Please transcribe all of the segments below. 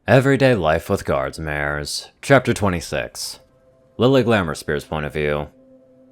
Everyday Life with Guardsmares, Chapter 26. Lily Glamorspear's point of view.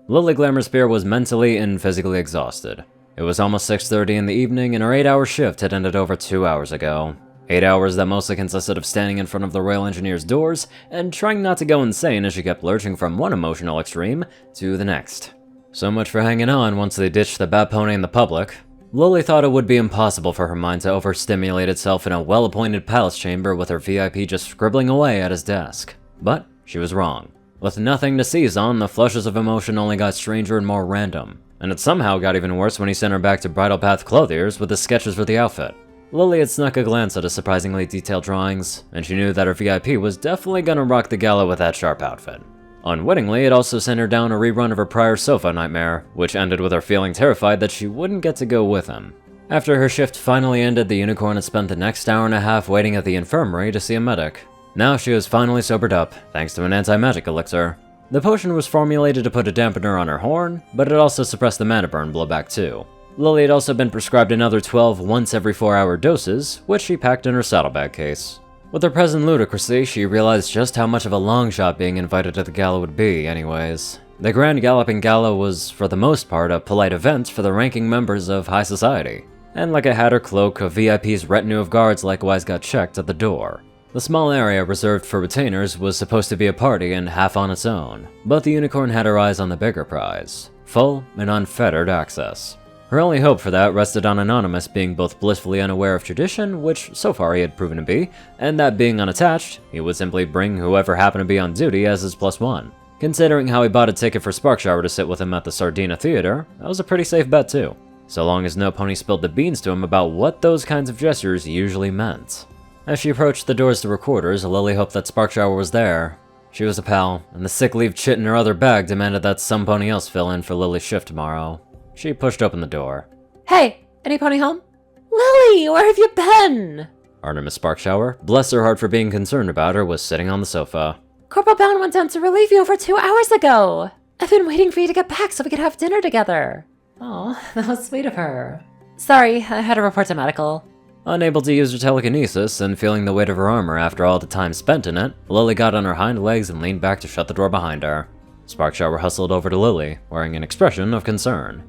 Lily Glamorspear was mentally and physically exhausted. It was almost 6:30 in the evening and her 8-hour shift had ended over 2 hours ago. 8 hours that mostly consisted of standing in front of the Royal Engineer's doors and trying not to go insane as she kept lurching from one emotional extreme to the next. So much for hanging on once they ditched the bad pony in the public. Lily thought it would be impossible for her mind to overstimulate itself in a well-appointed palace chamber with her VIP just scribbling away at his desk. But she was wrong. With nothing to seize on, the flushes of emotion only got stranger and more random. And it somehow got even worse when he sent her back to Bridal Path Clothiers with the sketches for the outfit. Lily had snuck a glance at his surprisingly detailed drawings, and she knew that her VIP was definitely gonna rock the gala with that sharp outfit. Unwittingly, it also sent her down a rerun of her prior sofa nightmare, which ended with her feeling terrified that she wouldn't get to go with him. After her shift finally ended, the unicorn had spent the next hour and a half waiting at the infirmary to see a medic. Now she was finally sobered up, thanks to an anti-magic elixir. The potion was formulated to put a dampener on her horn, but it also suppressed the mana burn blowback too. Lily had also been prescribed another 12 once every 4-hour doses, which she packed in her saddlebag case. With her present ludicrousy, she realized just how much of a long shot being invited to the gala would be anyways. The Grand Galloping Gala was, for the most part, a polite event for the ranking members of high society. And like a hat or cloak, a VIP's retinue of guards likewise got checked at the door. The small area reserved for retainers was supposed to be a party and half on its own, but the unicorn had her eyes on the bigger prize, full and unfettered access. Her only hope for that rested on Anonymous being both blissfully unaware of tradition, which so far he had proven to be, and that being unattached, he would simply bring whoever happened to be on duty as his +1. Considering how he bought a ticket for Sparkshower to sit with him at the Sardina Theater, that was a pretty safe bet too, so long as no pony spilled the beans to him about what those kinds of gestures usually meant. As she approached the doors to her quarters, Lily hoped that Sparkshower was there. She was a pal, and the sick leave chit in her other bag demanded that some pony else fill in for Lily's shift tomorrow. She pushed open the door. Hey, any pony home? Lily, where have you been? Artemis Sparkshower, bless her heart for being concerned about her, was sitting on the sofa. Corporal Bound went down to relieve you over 2 hours ago. I've been waiting for you to get back so we could have dinner together. Oh, that was sweet of her. Sorry, I had to report to medical. Unable to use her telekinesis and feeling the weight of her armor after all the time spent in it, Lily got on her hind legs and leaned back to shut the door behind her. Sparkshower hustled over to Lily, wearing an expression of concern.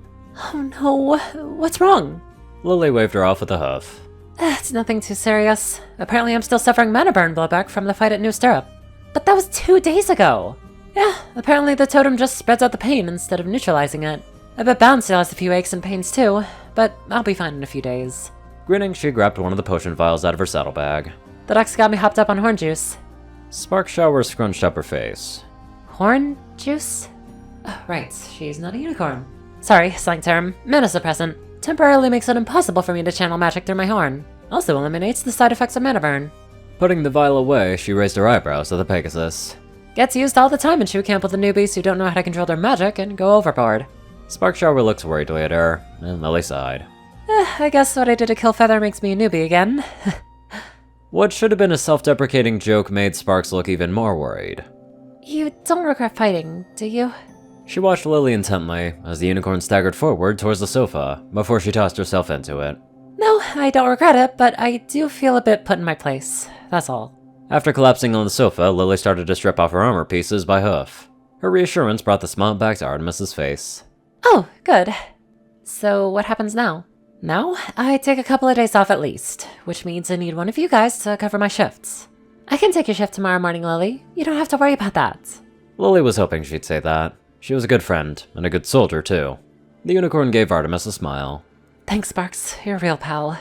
Oh no, what's wrong? Lily waved her off with a hoof. It's nothing too serious. Apparently I'm still suffering mana burn blowback from the fight at New Stirrup. But that was 2 days ago. Yeah, apparently the totem just spreads out the pain instead of neutralizing it. I bet Bound still has a few aches and pains too, but I'll be fine in a few days. Grinning, she grabbed one of the potion vials out of her saddlebag. The docs got me hopped up on horn juice. Sparkshower scrunched up her face. Horn juice? Oh, right, she's not a unicorn. Sorry, slang term. Mana suppressant. Temporarily makes it impossible for me to channel magic through my horn. Also eliminates the side effects of mana burn. Putting the vial away, she raised her eyebrows to the Pegasus. Gets used all the time in shoe camp with the newbies who don't know how to control their magic and go overboard. Sparkshower looked worriedly at her, and Lily sighed. I guess what I did to kill Feather makes me a newbie again. What should have been a self-deprecating joke made Sparks look even more worried. You don't regret fighting, do you? She watched Lily intently as the unicorn staggered forward towards the sofa before she tossed herself into it. No, I don't regret it, but I do feel a bit put in my place. That's all. After collapsing on the sofa, Lily started to strip off her armor pieces by hoof. Her reassurance brought the smile back to Artemis's face. Oh, good. So what happens now? Now, I take a couple of days off at least, which means I need one of you guys to cover my shifts. I can take your shift tomorrow morning, Lily. You don't have to worry about that. Lily was hoping she'd say that. She was a good friend, and a good soldier, too. The unicorn gave Artemis a smile. Thanks, Sparks. You're a real pal.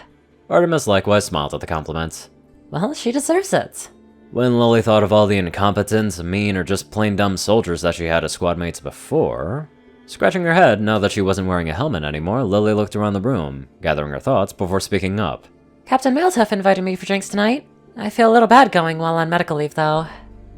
Artemis likewise smiled at the compliment. Well, she deserves it. When Lily thought of all the incompetent, mean, or just plain dumb soldiers that she had as squad mates before... Scratching her head, now that she wasn't wearing a helmet anymore, Lily looked around the room, gathering her thoughts before speaking up. Captain Mailtuff invited me for drinks tonight. I feel a little bad going while on medical leave, though.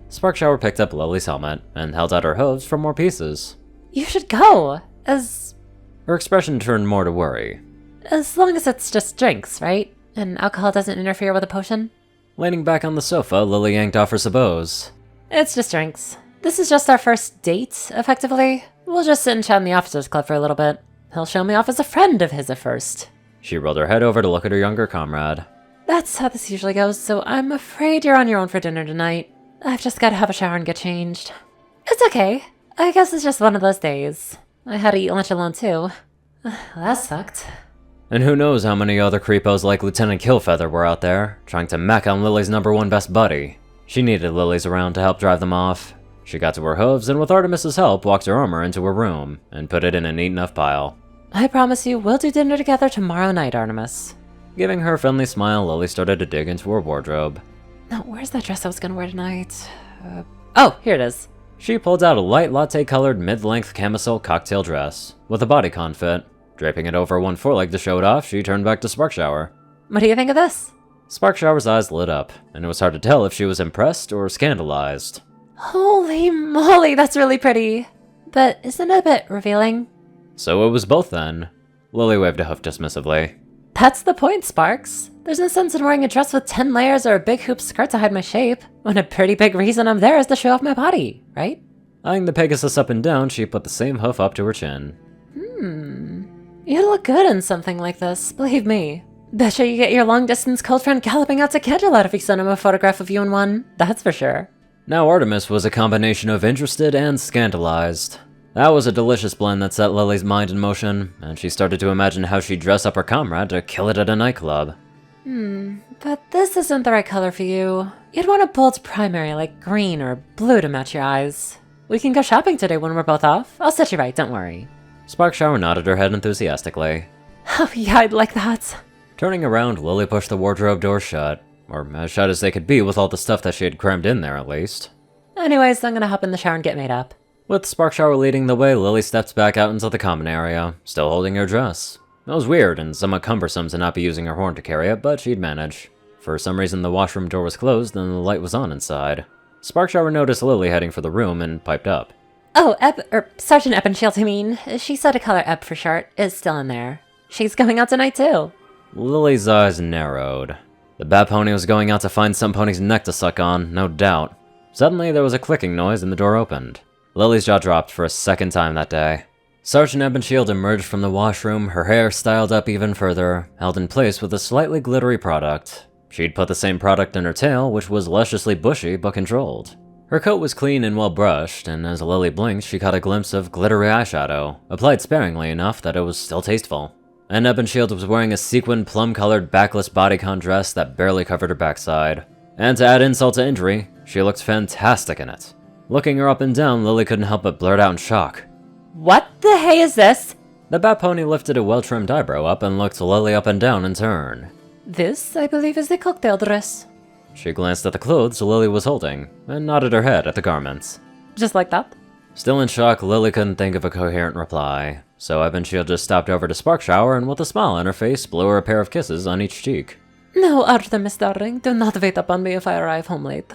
Sparkshower picked up Lily's helmet and held out her hooves for more pieces. You should go, Her expression turned more to worry. As long as it's just drinks, right? And alcohol doesn't interfere with a potion? Leaning back on the sofa, Lily yanked off her sabots. It's just drinks. This is just our first date, effectively. We'll just sit and chat in the officers' club for a little bit. He'll show me off as a friend of his at first. She rolled her head over to look at her younger comrade. That's how this usually goes, so I'm afraid you're on your own for dinner tonight. I've just got to have a shower and get changed. It's okay. I guess it's just one of those days. I had to eat lunch alone too. That sucked. And who knows how many other creepos like Lieutenant Killfeather were out there, trying to mech on Lily's #1 best buddy. She needed Lily's around to help drive them off. She got to her hooves and with Artemis's help walked her armor into her room and put it in a neat enough pile. I promise you, we'll do dinner together tomorrow night, Artemis. Giving her a friendly smile, Lily started to dig into her wardrobe. Now, where's that dress I was gonna wear tonight? Oh, here it is. She pulled out a light latte-colored mid-length camisole cocktail dress with a bodycon fit. Draping it over one foreleg to show it off, she turned back to Sparkshower. What do you think of this? Sparkshower's eyes lit up, and it was hard to tell if she was impressed or scandalized. Holy moly, that's really pretty. But isn't it a bit revealing? So it was both then. Lily waved a hoof dismissively. That's the point, Sparks. There's no sense in wearing a dress with 10 layers or a big hoop skirt to hide my shape, when a pretty big reason I'm there is to show off my body, right? Eyeing the Pegasus up and down, she put the same hoof up to her chin. You'd look good in something like this, believe me. Betcha you get your long-distance cult friend galloping out to Candlelight if he sent him a photograph of you in one, that's for sure. Now Artemis was a combination of interested and scandalized. That was a delicious blend that set Lily's mind in motion, and she started to imagine how she'd dress up her comrade to kill it at a nightclub. But this isn't the right color for you. You'd want a bold primary like green or blue to match your eyes. We can go shopping today when we're both off. I'll set you right, don't worry. Sparkshower nodded her head enthusiastically. Oh yeah, I'd like that. Turning around, Lily pushed the wardrobe door shut. Or as shut as they could be with all the stuff that she had crammed in there, at least. Anyways, I'm gonna hop in the shower and get made up. With Sparkshower leading the way, Lily stepped back out into the common area, still holding her dress. It was weird and somewhat cumbersome to not be using her horn to carry it, but she'd manage. For some reason, the washroom door was closed and the light was on inside. Sparkshower noticed Lily heading for the room and piped up. Oh, Sergeant Eppenshield, I mean. She said to call her Ebb for short, is still in there. She's going out tonight too. Lily's eyes narrowed. The bat pony was going out to find some pony's neck to suck on, no doubt. Suddenly, there was a clicking noise and the door opened. Lily's jaw dropped for a second time that day. Sergeant Ebbenshield emerged from the washroom, her hair styled up even further, held in place with a slightly glittery product. She'd put the same product in her tail, which was lusciously bushy but controlled. Her coat was clean and well brushed, and as Lily blinked, she caught a glimpse of glittery eyeshadow, applied sparingly enough that it was still tasteful. And Ebbenshield was wearing a sequined plum-colored backless bodycon dress that barely covered her backside. And to add insult to injury, she looked fantastic in it. Looking her up and down, Lily couldn't help but blurt out in shock. What the hey is this? The bat pony lifted a well-trimmed eyebrow up and looked Lily up and down in turn. This, I believe, is the cocktail dress. She glanced at the clothes Lily was holding, and nodded her head at the garments. Just like that? Still in shock, Lily couldn't think of a coherent reply, so Ebbenshield just stopped over to Sparkshower and with a smile on her face blew her a pair of kisses on each cheek. No, Artemis, darling, do not wait upon me if I arrive home late.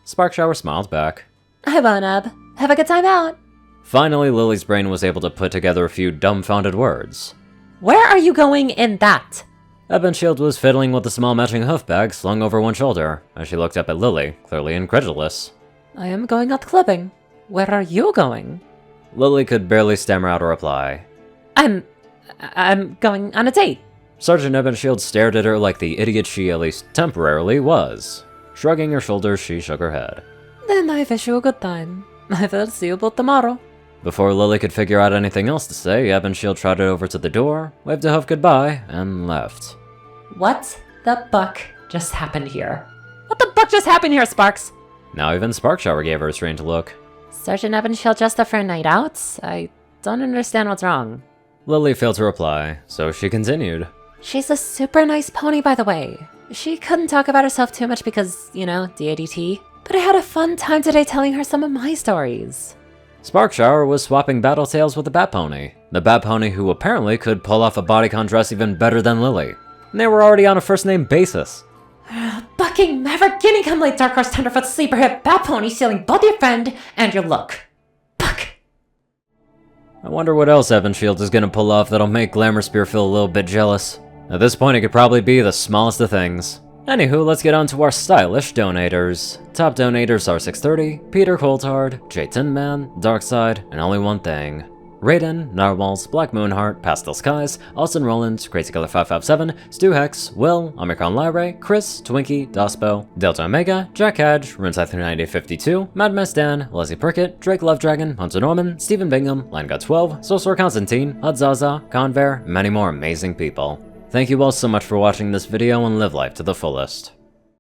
Sparkshower smiled back. I won't, Ebb. Have a good time out. Finally, Lily's brain was able to put together a few dumbfounded words. Where are you going in that? Ebbenshield was fiddling with the small matching hoof bag slung over one shoulder, as she looked up at Lily, clearly incredulous. I am going out clubbing. Where are you going? Lily could barely stammer out a reply. I'm going on a date. Sergeant Ebbenshield stared at her like the idiot she at least temporarily was. Shrugging her shoulders, she shook her head. Then I wish you a good time. I will see you both tomorrow. Before Lily could figure out anything else to say, Ebbenshield trotted over to the door, waved a hoof goodbye, and left. What the buck just happened here? What the buck just happened here, Sparks? Now even Sparkshower gave her a strange look. Sergeant Ebbenshield just up for a night out? I don't understand what's wrong. Lily failed to reply, so she continued. She's a super nice pony, by the way. She couldn't talk about herself too much because, you know, DADT. But I had a fun time today telling her some of my stories. Sparkshower was swapping battle tales with the bat pony. The bat pony who apparently could pull off a bodycon dress even better than Lily. And they were already on a first-name basis. Bucking Maverick Guinea come late Dark Horse Tenderfoot Sleeper Hip Bat Pony stealing both your friend and your look. Buck! I wonder what else Ebbenshield is gonna pull off that'll make Glamour Spear feel a little bit jealous. At this point, it could probably be the smallest of things. Anywho, let's get on to our stylish donators. Top donators are 630, Peter Coulthard, J Tinman, Darkside, and Only One Thing. Raiden, Narwhals, Black Moonheart, Pastel Skies, Austin Rollins, Crazy Color 557, Stu Hex, Will, Omicron Lyre, Chris, Twinkie, Dospo, Delta Omega, Jack Hadge, Runescyther9052, Mad Miss Dan, Leslie Prickett, Drake Love Dragon, Hunter Norman, Stephen Bingham, LineGod12, Sorcerer Constantine, Hudzaza, Conver, many more amazing people. Thank you all so much for watching this video and live life to the fullest.